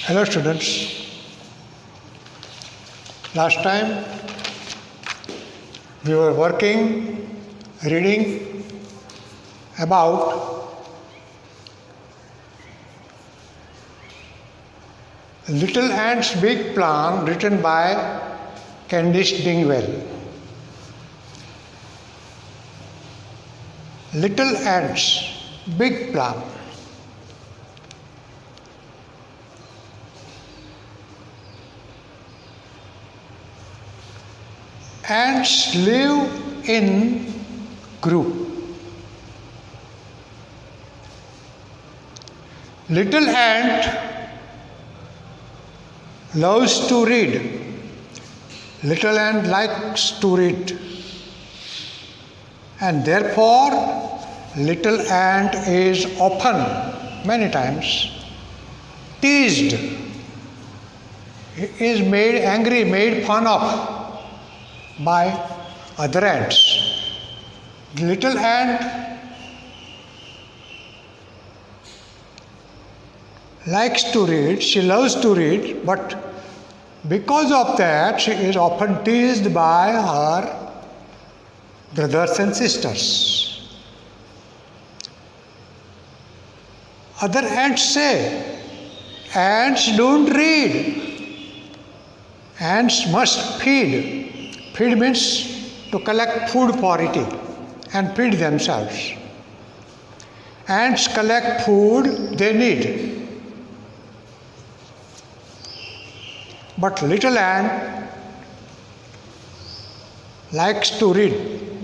Hello students. Last time we were reading about Little Ants Big Plan written by Candice Dingwell. Little Ants Big Plan. Ants live in group. Little ant loves to read. Little ant likes to read. And therefore, little ant is often, many times, teased. He is made angry, made fun of by other ants. The little ant likes to read, she loves to read, but because of that she is often teased by her brothers and sisters. Other ants say, ants don't read. Ants must feed. Feed means to collect food for eating and feed themselves. Ants collect food they need. But little ant likes to read.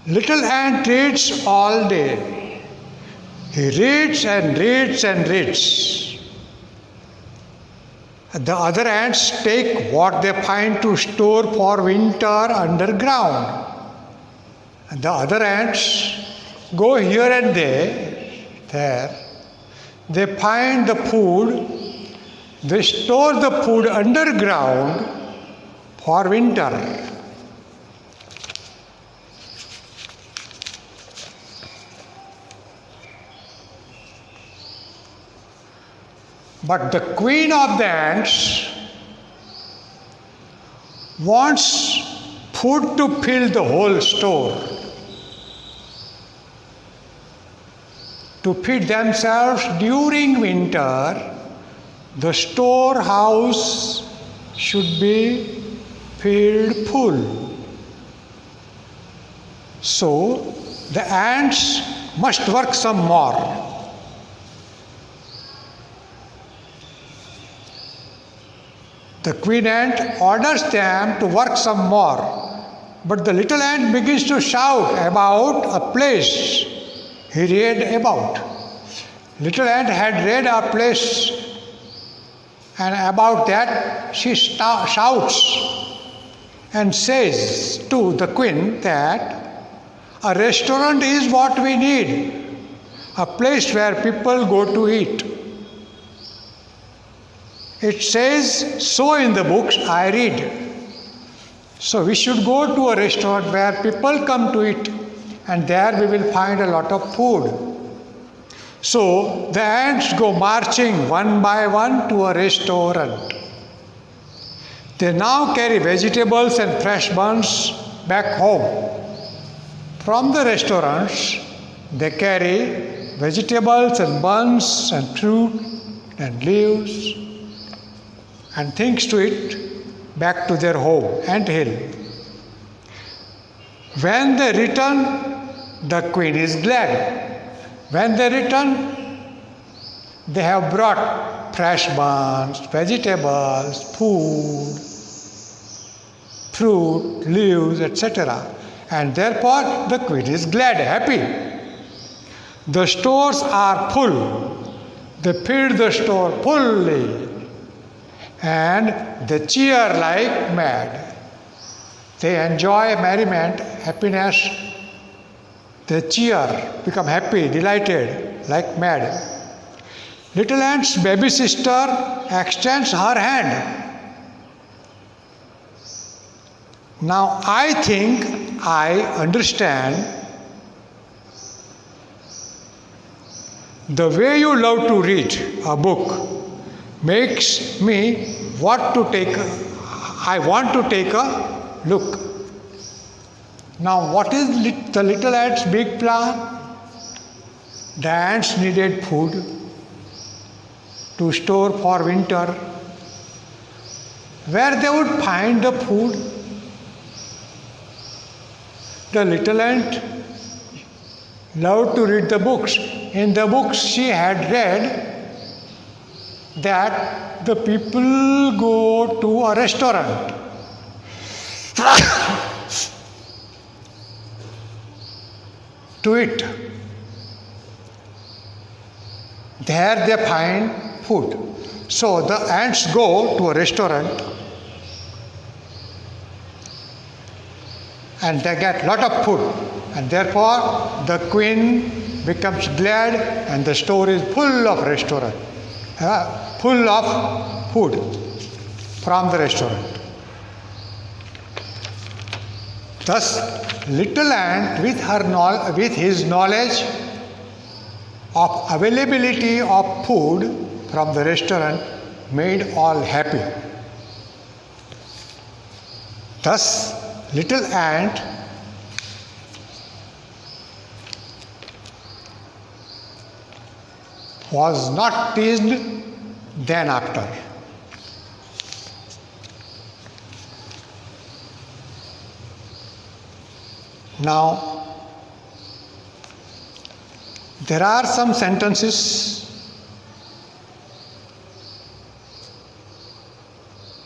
Little ant reads all day. He reads and reads and reads. The other ants take what they find to store for winter underground. And the other ants go here and there. They find the food. They store the food underground for winter. But the queen of the ants wants food to fill the whole store, to feed themselves during winter. The storehouse should be filled full. So the ants must work some more. The queen ant orders them to work some more, but the little ant begins to shout about a place he read about. Little ant had read a place, and about that she shouts and says to the queen that a restaurant is what we need, a place where people go to eat. It says so in the books I read. So we should go to a restaurant where people come to eat, and there we will find a lot of food. So the ants go marching one by one to a restaurant. They now carry vegetables and fresh buns back home. From the restaurants, they carry vegetables and buns and fruit and leaves and things to eat back to their home, ant hill. When they return, the queen is glad. When they return, they have brought fresh buns, vegetables, food, fruit, leaves, etc. And therefore the queen is glad, happy. The stores are full. They feed the store fully. And they cheer like mad. They enjoy merriment, happiness. They cheer, become happy, delighted, like mad. Little ant's baby sister extends her hand. Now I think I understand the way you love to read a book. makes me what to take. I want to take a look. Now, what is the little ant's big plan? The ants needed food to store for winter. Where they would find the food? The little ant loved to read the books. In the books she had read that the people go to a restaurant to eat. There they find food. So the ants go to a restaurant and they get lot of food, and therefore the queen becomes glad and the store is full of restaurant, full of food from the restaurant. Thus, little ant with his knowledge of availability of food from the restaurant made all happy. Thus, little ant was not teased then after. Now, there are some sentences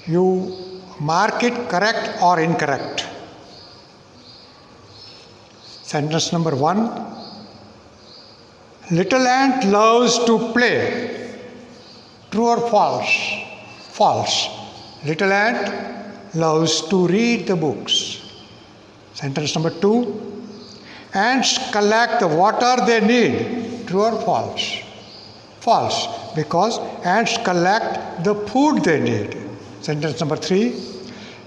you mark it correct or incorrect. Sentence number 1. Little ant loves to play. True or false? False. Little ant loves to read the books. Sentence number 2. Ants collect the water they need. True or false? False. Because ants collect the food they need. Sentence number 3.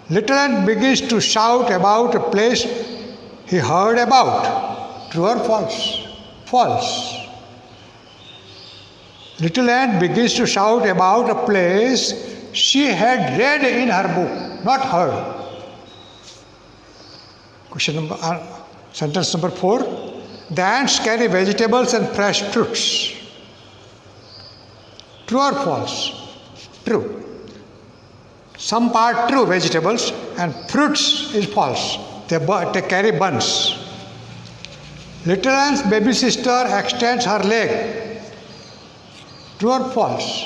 Little ant begins to shout about a place he heard about. True or false? False. Little ant begins to shout about a place she had read in her book, not heard. Sentence number 4. The ants carry vegetables and fresh fruits. True or false? True. Some part true, vegetables, and fruits is false. They carry buns. Little ant's baby sister extends her leg. True or false?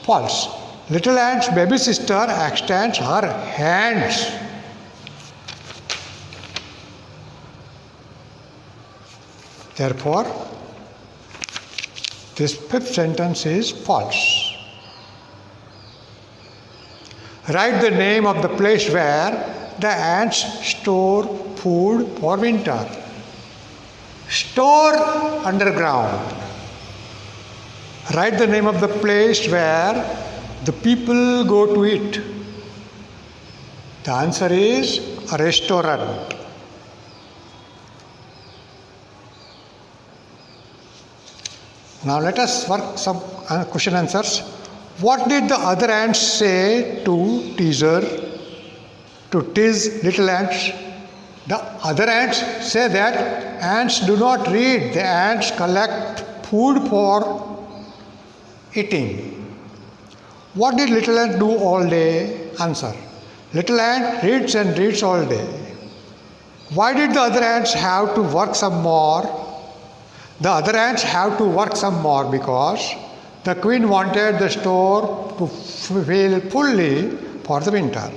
False. Little ant's baby sister extends her hands. Therefore, this fifth sentence is false. Write the name of the place where the ants store food for winter. Store underground. Write the name of the place where the people go to eat. The answer is a restaurant. Now let us work some question answers. What did the other ants say to tease little ants? The other ants say that ants do not read, the ants collect food for eating. What did little ant do all day? Answer. Little ant reads and reads all day. Why did the other ants have to work some more? The other ants have to work some more because the queen wanted the store to fill fully for the winter.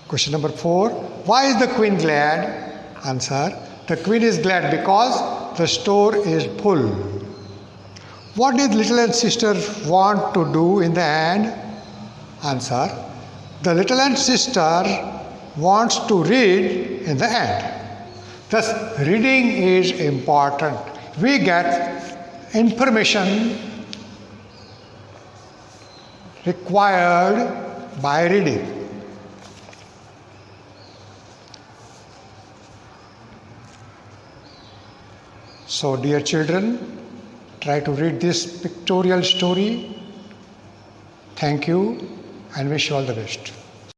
Question number 4. Why is the queen glad? Answer. The queen is glad because the store is full. What did little ant sister want to do in the end? Answer. The little ant sister wants to read in the end. Thus, reading is important. We get information required by reading. So, dear children, try to read this pictorial story Thank you and wish you all the best.